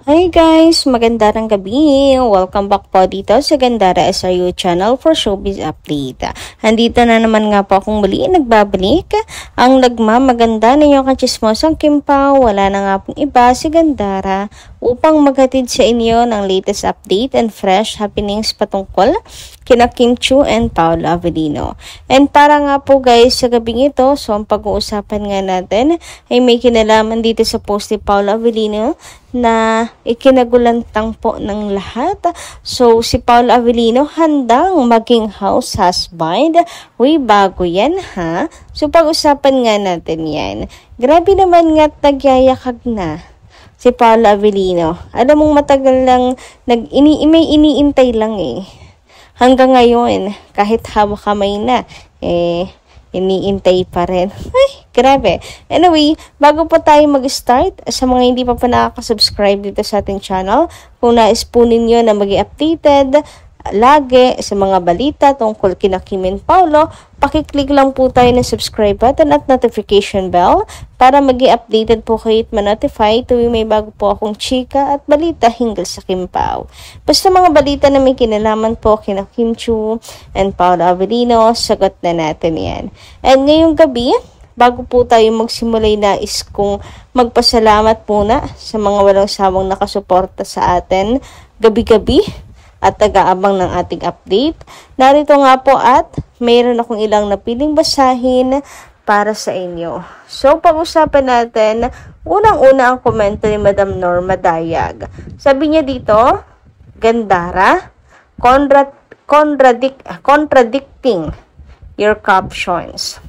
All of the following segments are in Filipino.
Hi guys! Magandang gabi! Welcome back po dito sa Gandara SRU channel for showbiz update. Andito na naman nga po akong muli nagbabalik. Ang nagmamaganda ninyong kachismosang Kim Pao, wala na nga pong iba si Gandara upang maghatid sa inyo ng latest update and fresh happenings patungkol kina Kim Chiu and Paolo Avellino. And para nga po guys sa gabing ito, so ang pag-uusapan nga natin ay may kinalaman dito sa post ni Paolo Avellino na ikinagulantang po ng lahat. So, si Paolo Avellino handang maging house husband. Uy, bago yan ha. So, pag-usapan nga natin yan. Grabe naman nga't nagyayakag na si Paolo Avellino. Alam mong matagal lang, may iniintay lang eh. Hanggang ngayon, kahit hawak kamay na, iniintay pa rin. Ay, grabe. Anyway, bago po tayo mag-start, sa mga hindi pa nakaka-subscribe dito sa ating channel, kung nais po ninyo na mag-i updated lagi sa mga balita tungkol kina Kim and Paolo, pakiclick lang po tayo ng subscribe button at notification bell para mag-i updated po kayo at ma-notify tuwing may bago po akong chika at balita hinggil sa Kim Pao. Basta mga balita na may kinalaman po kina Kim Chiu and Paolo Avellino, sagot na natin yan. And ngayong gabi, bago po tayo magsimulay, nais kong magpasalamat muna sa mga walang sawang nakasuporta sa atin gabi-gabi at taga-abang ng ating update. Narito nga po at mayroon akong ilang napiling basahin para sa inyo. So, pag-usapan natin, unang-una ang komento ni Madam Norma Dayag. Sabi niya dito, Gandara, contradicting your captions.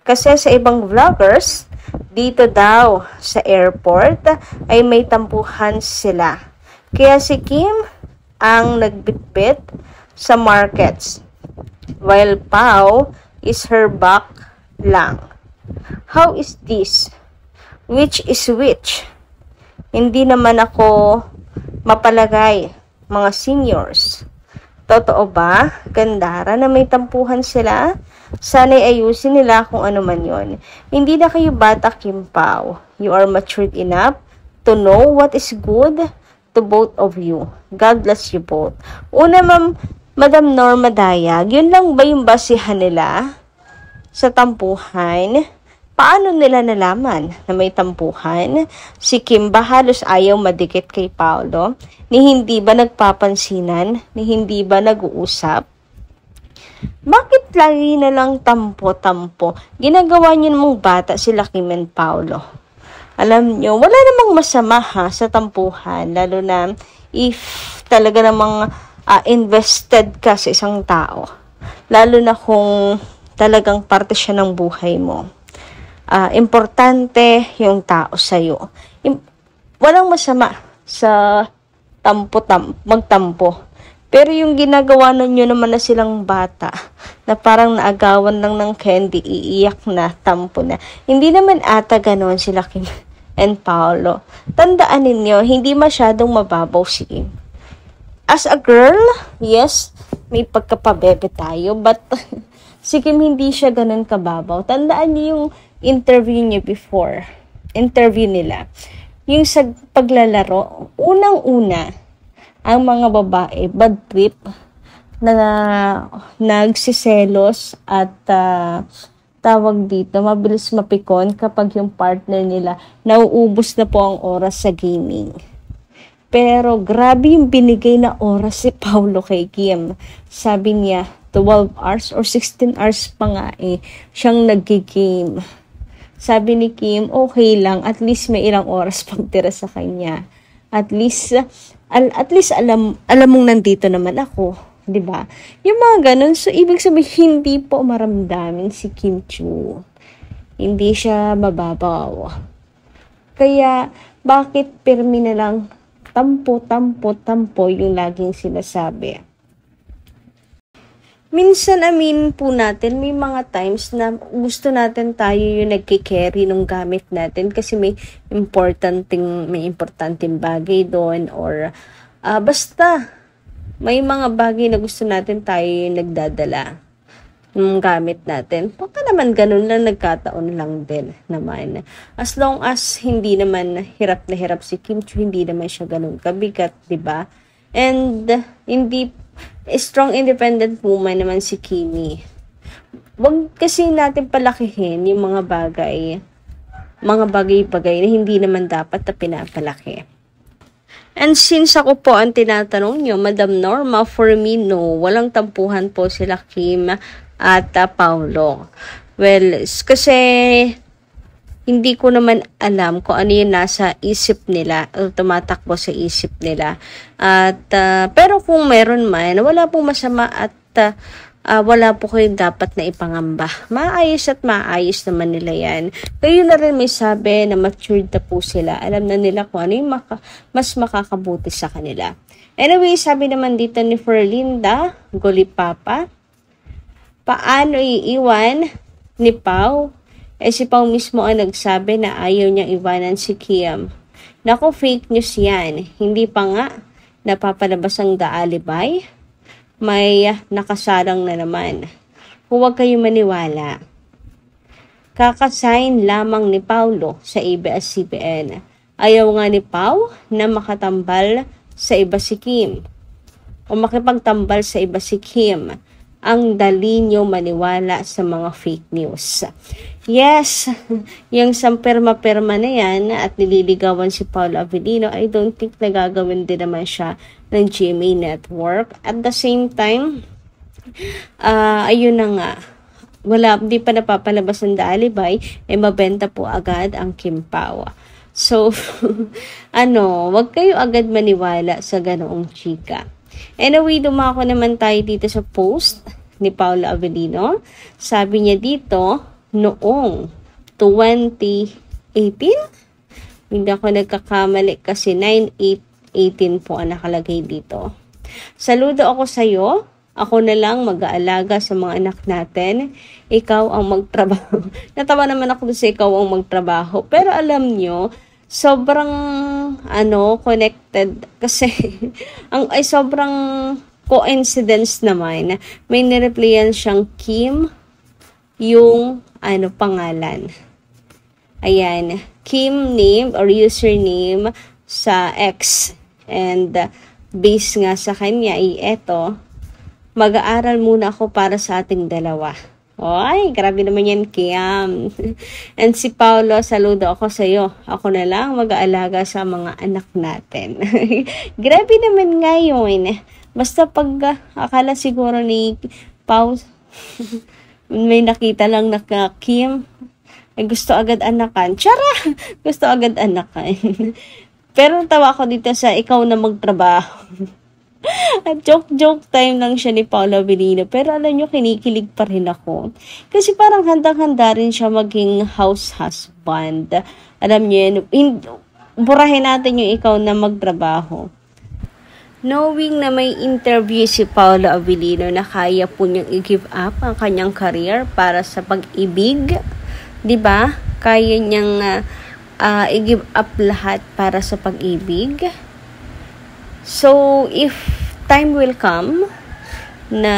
Kasi sa ibang vloggers, dito daw sa airport ay may tampuhan sila. Kaya si Kim ang nagbitbit sa markets, while Pao is her back lang. How is this? Which is which? Hindi naman ako mapalagay, mga seniors. Totoo ba, Gandara, na may tampuhan sila? Sana'y ayusin nila kung ano man yon. Hindi na kayo bata, Kim Pao. You are matured enough to know what is good to both of you. God bless you both. Una, Madam Norma Dayag, yun lang ba yung basihan nila sa tampuhan? Paano nila nalaman na may tampuhan? Si Kim ba halos ayaw madikit kay Paolo? Ni hindi ba nagpapansinan? Ni hindi ba nag-uusap? Bakit lagi na lang tampo-tampo? Ginagawa niyo mong bata sila Kim and Paolo. Alam nyo, wala namang masama ha sa tampuhan, lalo na if talaga namang invested ka sa isang tao. Lalo na kung talagang parte siya ng buhay mo. Importante yung tao sa'yo. Walang masama sa magtampo. Pero yung ginagawa ninyo naman na silang bata, na parang naagawan lang ng candy, iiyak na, tampo na. Hindi naman ata ganon sila Kim and Paolo. Tandaan ninyo, hindi masyadong mababaw si Kim. As a girl, yes, may pagkapabebe tayo, but si Kim hindi siya ganon kababaw. Tandaan niyo yung interview niya before. Interview nila. Yung sa paglalaro, unang-una, ang mga babae, bad trip, na nagsiselos at tawag dito, mabilis mapikon kapag yung partner nila nauubos na po ang oras sa gaming. Pero grabe yung binigay na oras si Paolo kay Kim. Sabi niya, 12 hours or 16 hours pa nga siyang nag-game. Sabi ni Kim, okay lang, at least may ilang oras pang tira sa kanya. At least alam mong nandito naman ako, 'di ba? Yung mga ganun, so ibig sabihin hindi po maramdamin si Kim Chiu. Hindi siya mababaw. Kaya bakit pirmi na lang tampo yung laging sinasabi? Minsan po natin, may mga times na gusto natin tayo yung nagkikerry ng gamit natin kasi may importanteng bagay doon or basta may mga bagay na gusto natin tayo yung nagdadala. yung gamit natin. Baka naman ganun lang, nagkataon lang din naman. As long as hindi naman hirap na hirap si Kim Chiu, hindi naman siya ganun kabigat, di ba? And hindi strong independent woman naman si Kimi. Wag kasi natin palakihin yung mga bagay-bagay na hindi naman dapat na pinapalaki. And since ako po ang tinatanong nyo, Madam Norma, for me, no, walang tampuhan po sila Kim at Paulo. Well, kasi hindi ko naman alam kung ano yung nasa isip nila o tumatakbo sa isip nila. At pero kung meron man, wala pong masama at wala po kayong dapat na ipangamba. Maayos at maayos naman nila yan. Kayo na rin may sabi na matured na po sila. Alam na nila kung ano yung mas makakabuti sa kanila. Anyway, sabi naman dito ni Ferlinda Golipapa, paano iiwan ni Pao? Si Pao mismo ang nagsabi na ayaw niyang iwanan si Kim. Naku, fake news yan. Hindi pa nga napapalabas ang The Alibay. May nakasalang na naman. Huwag kayo maniwala. Kakasign lamang ni Paulo sa ABS-CBN. Ayaw nga ni Pao na makatambal sa iba si Kim. O makipagtambal sa iba si Kim. Ang dali nyo maniwala sa mga fake news. Yes, yung samperma-perma na yan at nililigawan si Paolo Avellino, I don't think na gagawin din naman siya ng GMA Network. At the same time, ayun na nga, di pa napapalabas ng The Alibay, mabenta po agad ang Kim Pao. So, wag kayo agad maniwala sa ganoong chika. Anyway, dumako naman tayo dito sa post ni Paolo Avellino. Sabi niya dito, noong 2018, hindi ako nagkakamali kasi 9/8/18 po ang nakalagay dito. Saludo ako sa iyo. Ako na lang mag-aalaga sa mga anak natin. Ikaw ang magtrabaho. Natawa naman ako sa ikaw ang magtrabaho. Pero alam nyo, sobrang connected kasi sobrang coincidence naman. May nireplyan siyang Kim yung pangalan. Ayan, Kim name or username sa X. And base nga sa kanya eto, mag-aaral muna ako para sa ating dalawa. Oy, grabe naman yan, Kim. And si Paulo, saludo ako sa iyo. Ako na lang mag-aalaga sa mga anak natin. Grabe naman ngayon. Basta pag akala siguro ni Pau, may nakita lang na Kim, gusto agad anakan. Tiyara! Gusto agad anakan. Pero tawa ko dito sa ikaw na magtrabaho. At joke time lang siya ni Paolo Avellino. Pero alam nyo, kinikilig pa rin ako. Kasi parang handang-handa rin siya maging house husband. Alam nyo yun, burahin natin yung ikaw na magtrabaho. Knowing na may interview si Paolo Avellino na kaya po niyang i-give up ang kanyang career para sa pag-ibig. Diba? Kaya niyang i-give up lahat para sa pag-ibig. So, if time will come na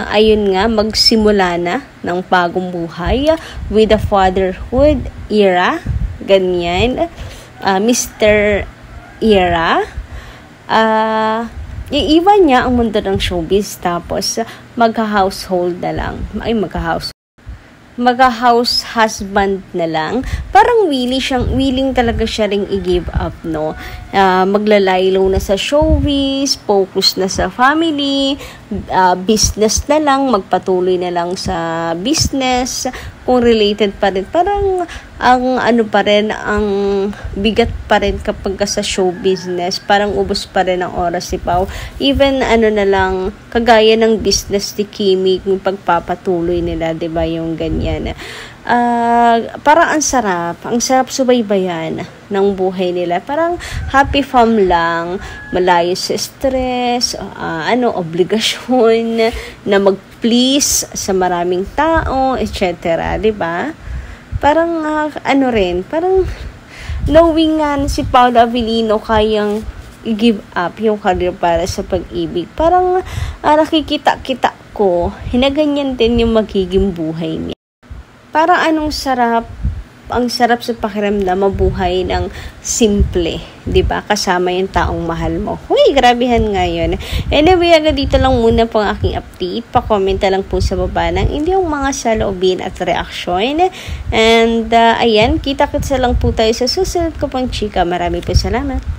ayun nga, magsimula na ng bagong buhay with the fatherhood era, ganyan, Mr. Era, iiwan niya ang mundo ng showbiz tapos magha-household na lang. Mag-house husband na lang. Parang willing talaga siya ring i-give up, no? Maglalaylo na sa showbiz, focus na sa family, business na lang, magpatuloy na lang sa business, kung related pa rin. Parang ang ang bigat pa rin kapag sa show business, parang ubos pa rin ang oras si Pao. Even na lang, kagaya ng business ni Kimi, yung pagpapatuloy nila, 'di ba, yung ganyan. Parang ang sarap subaybayan ng buhay nila. Parang happy fam lang, malayo sa stress, obligasyon na mag-please sa maraming tao, etc. 'Di ba? Parang parang knowing nga si Paolo Avellino kayang i-give up yung career para sa pag-ibig. Parang nakikita ko, hinaganyan din yung magiging buhay niya. Parang ang sarap sa pakiramdam mabuhay ng simple, 'di ba? Kasama yung taong mahal mo. Huy, grabehan nga yun. Anyway, agad dito lang muna po ang aking update. Pa-comment lang po sa baba ng inyong mga saloobin at reaksyon. And ayan, kita-kits lang po tayo sa susunod ko pang chika. Marami po salamat.